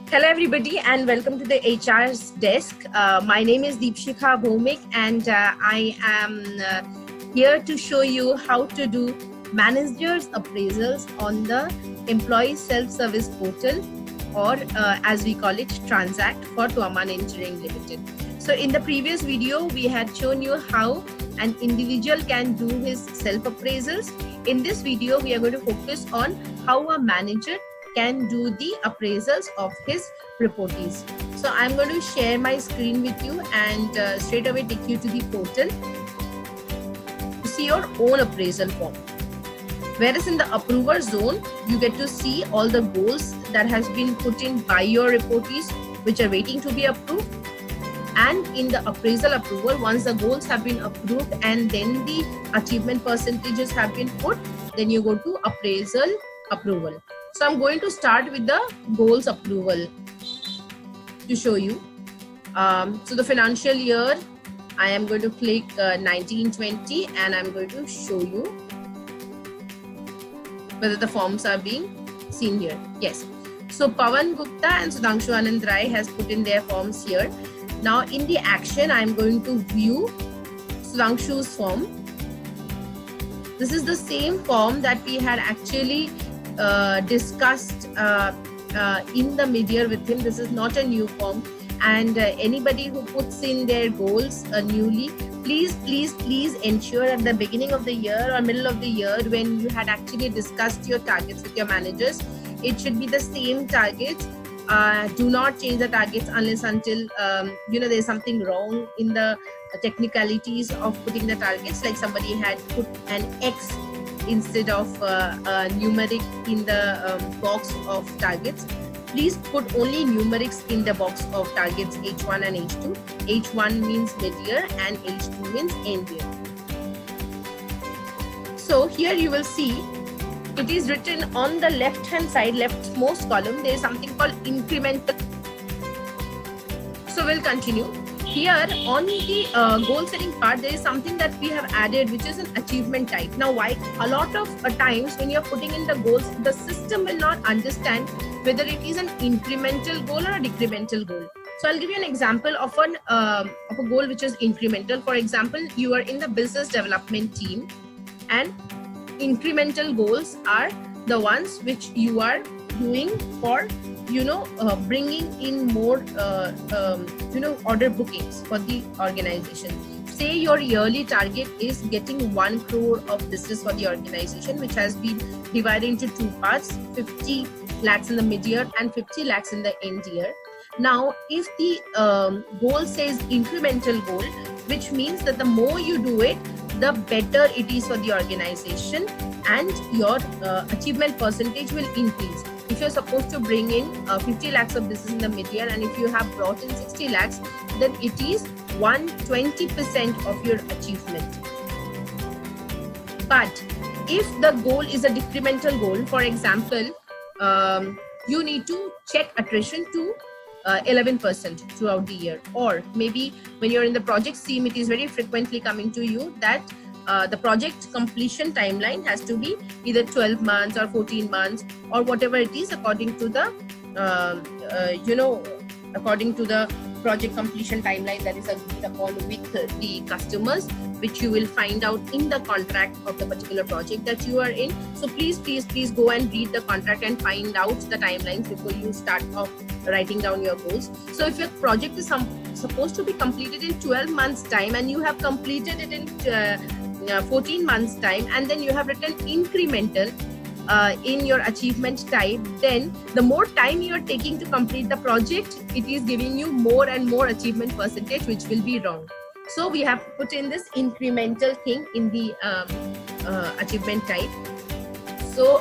Hello everybody and welcome to the HR's desk. My name is Deepshikha Bhomik and I am here to show you how to do managers appraisals on the employee self-service portal, or as we call it, Transact for Tuaman Engineering Limited. So in the previous video, we had shown you how an individual can do his self-appraisals. In this video, we are going to focus on how a manager can do the appraisals of his reportees. So I'm going to share my screen with you and straight away take you to the portal to see your own appraisal form. Whereas in the approver zone, you get to see all the goals that has been put in by your reportees, which are waiting to be approved. And in the appraisal approval, once the goals have been approved and then the achievement percentages have been put, then you go to appraisal approval. So I'm going to start with the goals approval to show you. So the financial year, I am going to click 1920 and I'm going to show you whether the forms are being seen here. Yes. So Pawan Gupta and Sudhanshu Anand Rai has put in their forms here. Now in the action, I'm going to view Sudhanshu's form. This is the same form that we had actually discussed in the mid-year with him. This is not a new form, and anybody who puts in their goals newly, please ensure at the beginning of the year or middle of the year, when you had actually discussed your targets with your managers, it should be the same targets. Do not change the targets unless until there's something wrong in the technicalities of putting the targets, like somebody had put an X instead of a numeric in the box of targets. Please put only numerics in the box of targets H1 and H2. H1 means mid-year and H2 means end year. So here you will see it is written on the left hand side, leftmost column, there is something called incremental. So we'll continue. Here on the goal setting part, there is something that we have added, which is an achievement type. Now, why? A lot of times when you're putting in the goals, the system will not understand whether it is an incremental goal or a decremental goal. So I'll give you an example of a goal which is incremental. For example, you are in the business development team, and incremental goals are the ones which you are doing for bringing in more order bookings for the organization. Say your yearly target is getting 1 crore of business for the organization, which has been divided into two parts, 50 lakhs in the mid-year and 50 lakhs in the end year. Now if the goal says incremental goal, which means that the more you do it, the better it is for the organization and your achievement percentage will increase. If you're supposed to bring in 50 lakhs of business in the mid-year, and if you have brought in 60 lakhs, then it is 120% of your achievement. But if the goal is a decremental goal, for example, you need to check attrition to 11% throughout the year, or maybe when you're in the project team, it is very frequently coming to you that the project completion timeline has to be either 12 months or 14 months or whatever it is, according to the project completion timeline that is agreed upon with the customers, which you will find out in the contract of the particular project that you are in. So please go and read the contract and find out the timelines before you start off writing down your goals. So if your project is supposed to be completed in 12 months time and you have completed it in 14 months time, and then you have written incremental in your achievement type, then the more time you are taking to complete the project, it is giving you more and more achievement percentage, which will be wrong. So we have put in this incremental thing in the achievement type. So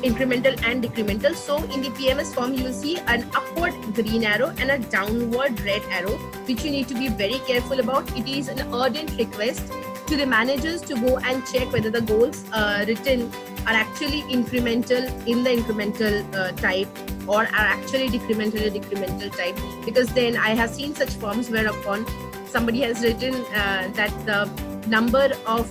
incremental and decremental. So in the PMS form, you will see an upward green arrow and a downward red arrow, which you need to be very careful about. It is an urgent request to the managers to go and check whether the goals written are actually incremental in the incremental type, or are actually decremental type, because then I have seen such forms whereupon somebody has written that the number of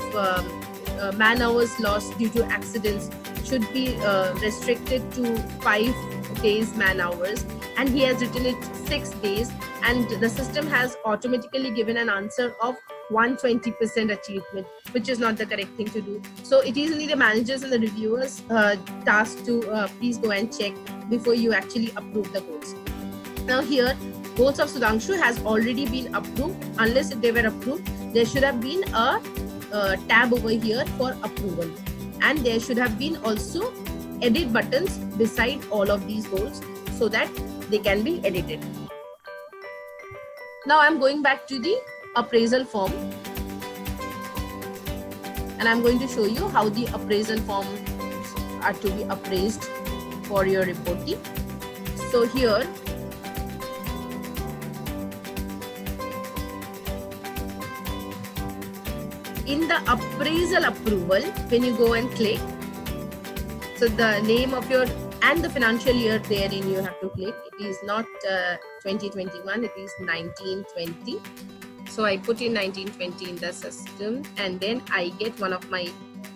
man hours lost due to accidents should be restricted to 5 days man hours, and he has written it 6 days, and the system has automatically given an answer of 120% achievement, which is not the correct thing to do. So it is only the managers and the reviewers task to please go and check before you actually approve the goals. Now here, goals of Sudhanshu has already been approved. Unless if they were approved, there should have been a tab over here for approval, and there should have been also edit buttons beside all of these goals so that they can be edited. Now I'm going back to the appraisal form, and I'm going to show you how the appraisal forms are to be appraised for your reporting. So here, in the appraisal approval, when you go and click, so the name of your and the financial year therein you have to click. It is not 2021, it is 1920. So I put in 1920 in the system, and then I get one of my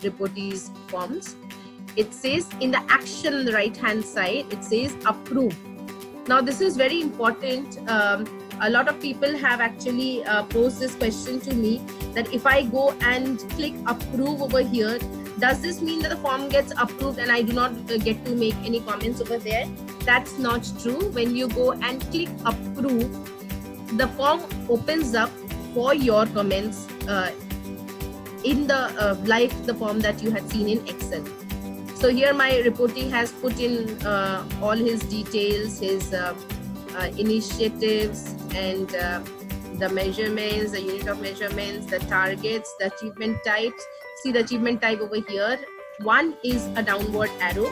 reportees forms. It says in the action on the right hand side, it says approve. Now this is very important. A lot of people have actually posed this question to me, that if I go and click approve over here, does this mean that the form gets approved and I do not get to make any comments over there? That's not true. When you go and click approve, the form opens up for your comments in the like the form that you had seen in Excel. So here my reporting has put in all his details, his initiatives, and the measurements, the unit of measurements, the targets, the achievement types. See the achievement type over here. One is a downward arrow,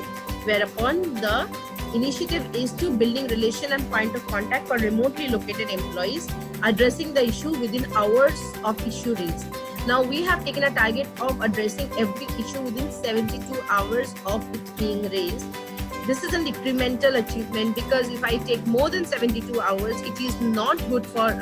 whereupon the initiative is to building relation and point of contact for remotely located employees, addressing the issue within hours of issue raised. Now we have taken a target of addressing every issue within 72 hours of it being raised. This is an incremental achievement, because if I take more than 72 hours, it is not good for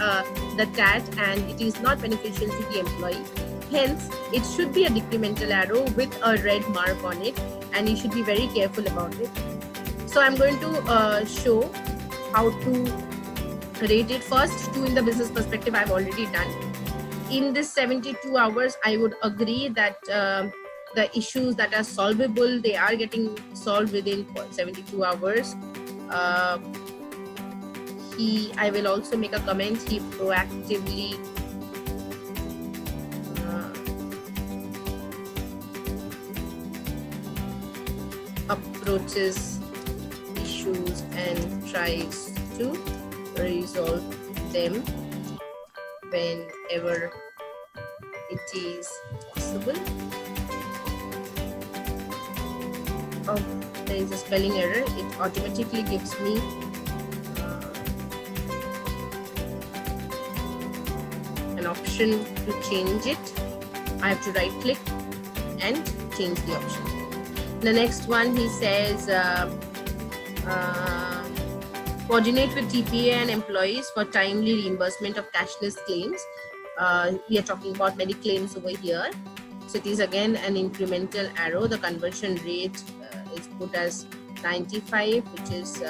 the TAT and it is not beneficial to the employee. Hence, it should be a decremental arrow with a red mark on it, and you should be very careful about it. So I'm going to show how to rate it. First, 2 in the business perspective I've already done. In this 72 hours, I would agree that the issues that are solvable, they are getting solved within 72 hours. I will also make a comment, he proactively approaches issues and tries to resolve them whenever it is possible. Oh, there is a spelling error. It automatically gives me an option to change it. I have to right click and change the option. The next one, he says coordinate with TPA and employees for timely reimbursement of cashless claims. We are talking about many claims over here. So it is again an incremental arrow. The conversion rate is put as 95, which is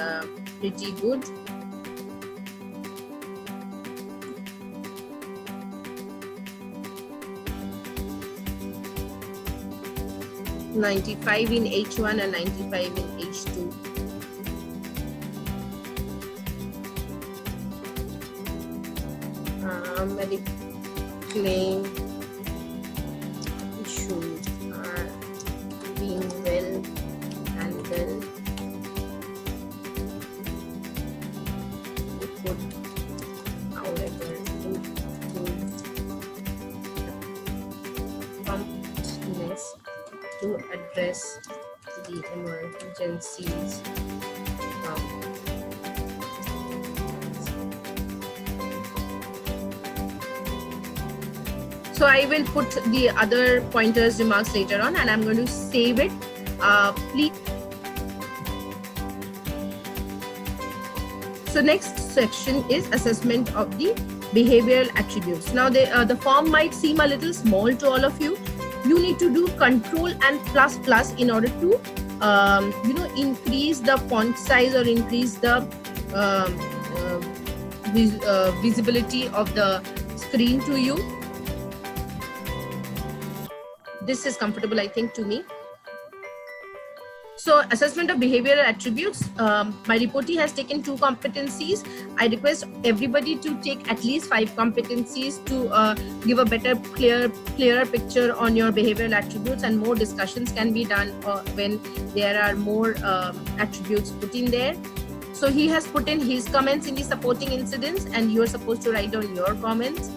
pretty good. $95 in H1 and 95 in H2. Claim issues are being well handled. We could, however, improve promptness to address the emergencies. So I will put the other pointers remarks later on, and I'm going to save it. Please. So next section is assessment of the behavioral attributes. Now the form might seem a little small to all of you. You need to do Control and plus in order to increase the font size or increase the visibility of the screen to you. This is comfortable, I think, to me. So assessment of behavioral attributes, my reportee has taken 2 competencies. I request everybody to take at least 5 competencies to give a better, clearer picture on your behavioral attributes, and more discussions can be done when there are more attributes put in there. So he has put in his comments in the supporting incidents, and you are supposed to write down your comments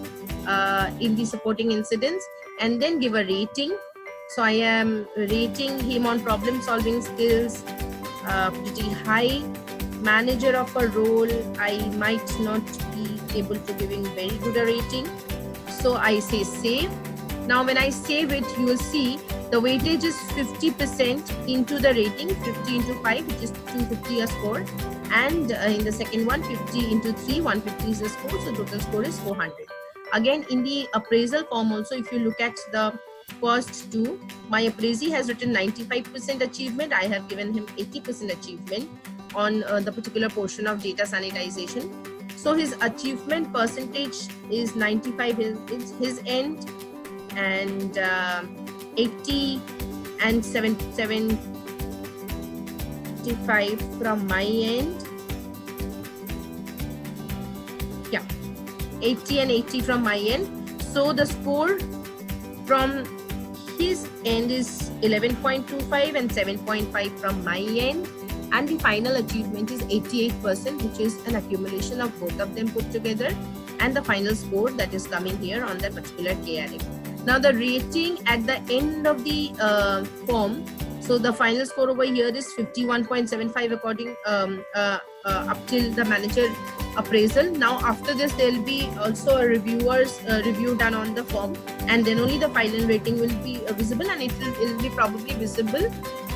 in the supporting incidents and then give a rating. So I am rating him on problem solving skills pretty high. Manager of a role, I might not be able to giving very good a rating. So I say save. Now when I save it, you will see the weightage is 50% into the rating, 50 into 5, which is 250 a score. And in the second one, 50 into 3, 150 is the score. So total score is 400. Again, in the appraisal form also, if you look at the first 2, my appraisee has written 95% achievement. I have given him 80% achievement on the particular portion of data sanitization. So his achievement percentage is 95 is his end, and 80 and 75 from my end. Yeah, 80 and 80 from my end. So the score from his end is 11.25 and 7.5 from my end, and the final achievement is 88%, which is an accumulation of both of them put together, and the final score that is coming here on that particular KRA. Now the rating at the end of the form, so the final score over here is 51.75 according up till the manager appraisal. Now after this, there will be also a reviewer's review done on the form, and then only the final rating will be visible, and it will be probably visible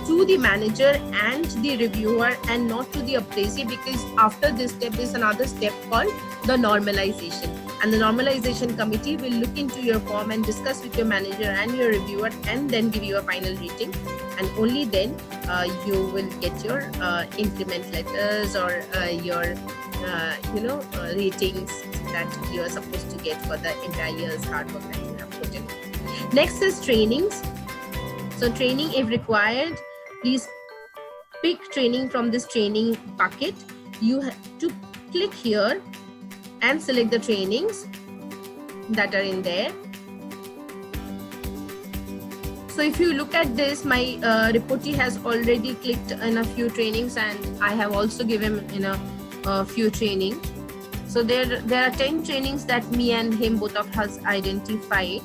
to the manager and the reviewer and not to the appraisee, because after this step there's another step called the normalization, and the normalization committee will look into your form and discuss with your manager and your reviewer and then give you a final rating, and only then you will get your increment letters or your ratings that you are supposed to get for the entire year's hard work that you have put in. Next is trainings. So training, if required, please pick training from this training bucket. You have to click here and select the trainings that are in there. So if you look at this, my reportee has already clicked in a few trainings, and I have also given in a few trainings. So there are 10 trainings that me and him, both of us, identified.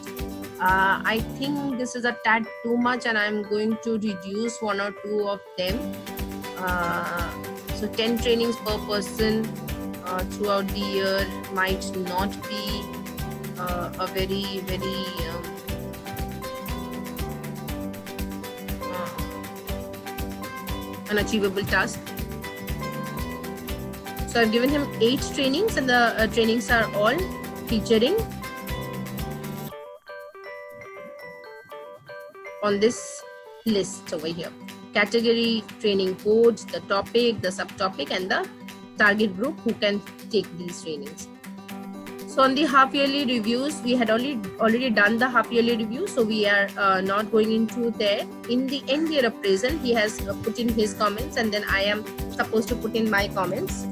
I think this is a tad too much, and I'm going to reduce 1 or 2 of them. So 10 trainings per person throughout the year might not be a very unachievable task. So I've given him 8 trainings, and the trainings are all featuring on this list over here. Category, training codes, the topic, the subtopic, and the target group who can take these trainings. So on the half yearly reviews, we had already done the half yearly review, so we are not going into there. In the end year appraisal, he has put in his comments, and then I am supposed to put in my comments.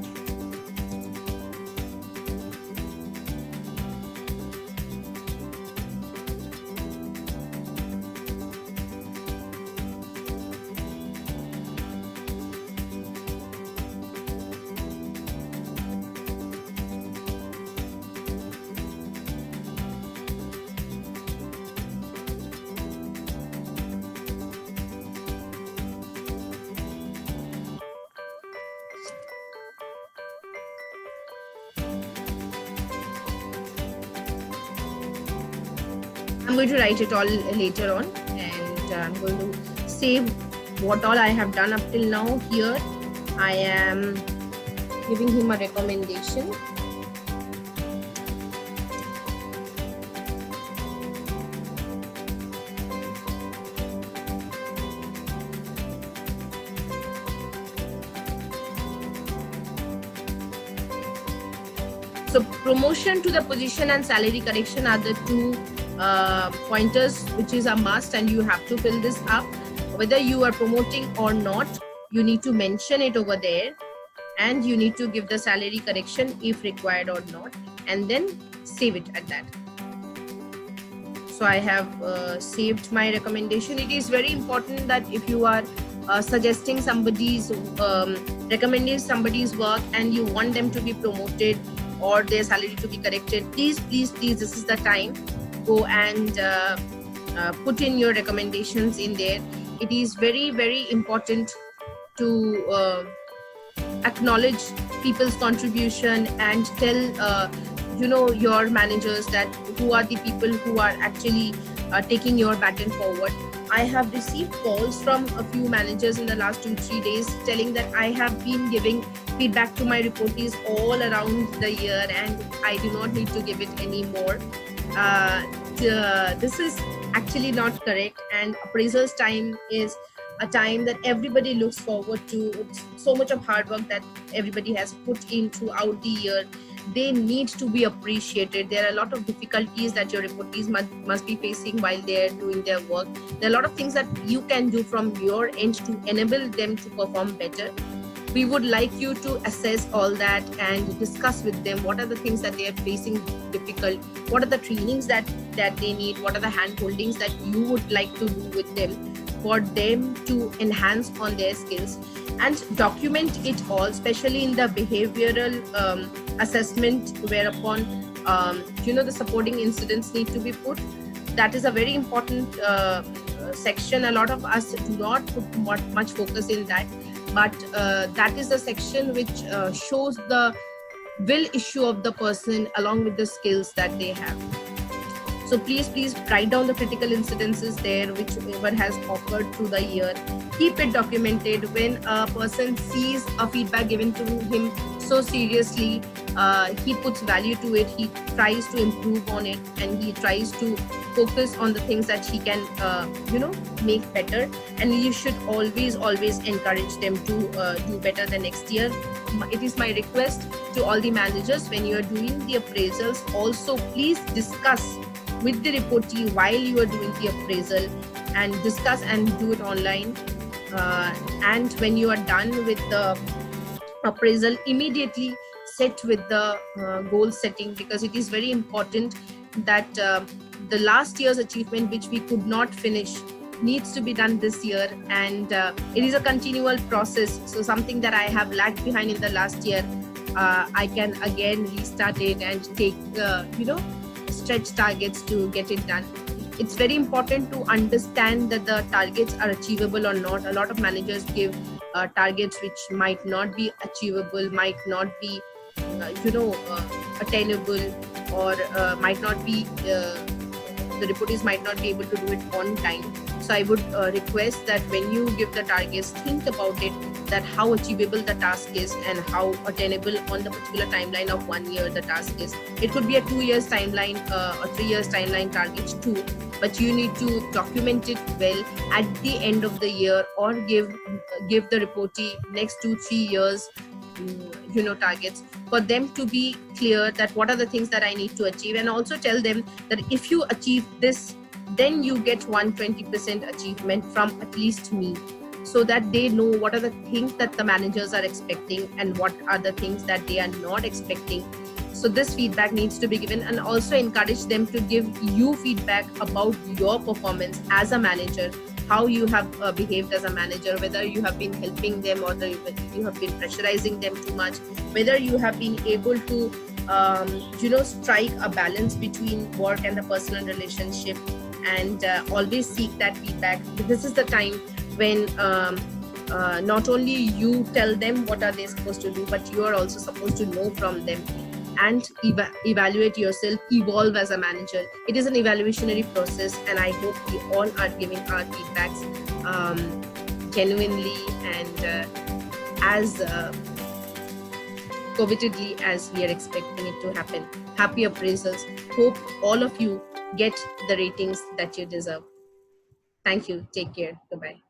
I'm going to write it all later on, and I'm going to save what all I have done up till now. Here I am giving him a recommendation. So promotion to the position and salary correction are the two pointers which is a must, and you have to fill this up. Whether you are promoting or not, you need to mention it over there, and you need to give the salary correction if required or not, and then save it at that. So I have saved my recommendation. It is very important that if you are suggesting somebody's recommending somebody's work and you want them to be promoted or their salary to be corrected, please this is the time, go and put in your recommendations in there. It is very important to acknowledge people's contribution and tell your managers that who are the people who are actually taking your baton forward. I have received calls from a few managers in the last 2-3 days telling that I have been giving feedback to my reportees all around the year and I do not need to give it anymore. This is actually not correct, and appraisals time is a time that everybody looks forward to. It's so much of hard work that everybody has put in throughout the year. They need to be appreciated. There are a lot of difficulties that your reportees must be facing while they're doing their work. There are a lot of things that you can do from your end to enable them to perform better. We would like you to assess all that and discuss with them what are the things that they are facing difficult, what are the trainings that they need, what are the hand holdings that you would like to do with them for them to enhance on their skills, and document it all, especially in the behavioral assessment, whereupon the supporting incidents need to be put. That is a very important section. A lot of us do not put much focus in that, but that is the section which shows the will issue of the person along with the skills that they have. So please write down the critical incidences there, whichever has occurred through the year. Keep it documented. When a person sees a feedback given to him so seriously, he puts value to it, he tries to improve on it, and he tries to focus on the things that he can make better. And you should always encourage them to do better the next year. It is my request to all the managers, when you are doing the appraisals, also please discuss with the reportee while you are doing the appraisal, and discuss and do it online. And when you are done with the appraisal, immediately set with the goal setting, because it is very important that the last year's achievement which we could not finish needs to be done this year, and it is a continual process. So something that I have lagged behind in the last year, I can again restart it and take stretch targets to get it done. It's very important to understand that the targets are achievable or not. A lot of managers give targets which might not be achievable, might not be attainable, or might not be the reportees might not be able to do it on time. So I would request that when you give the targets, think about it, that how achievable the task is and how attainable on the particular timeline of 1 year the task is. It could be a 2 years timeline or 3 years timeline target too, but you need to document it well at the end of the year, or give the reportee next 2-3 years targets, for them to be clear that what are the things that I need to achieve, and also tell them that if you achieve this, then you get 120% achievement from at least me, so that they know what are the things that the managers are expecting and what are the things that they are not expecting. So this feedback needs to be given, and also encourage them to give you feedback about your performance as a manager, how you have behaved as a manager, whether you have been helping them or you have been pressurizing them too much, whether you have been able to strike a balance between work and the personal relationship, and always seek that feedback. This is the time when not only you tell them what are they supposed to do, but you are also supposed to know from them and evaluate yourself, evolve as a manager. It is an evaluationary process, and I hope we all are giving our feedbacks genuinely and as covetedly as we are expecting it to happen. Happy appraisals. Hope all of you get the ratings that you deserve. Thank you. Take care. Goodbye.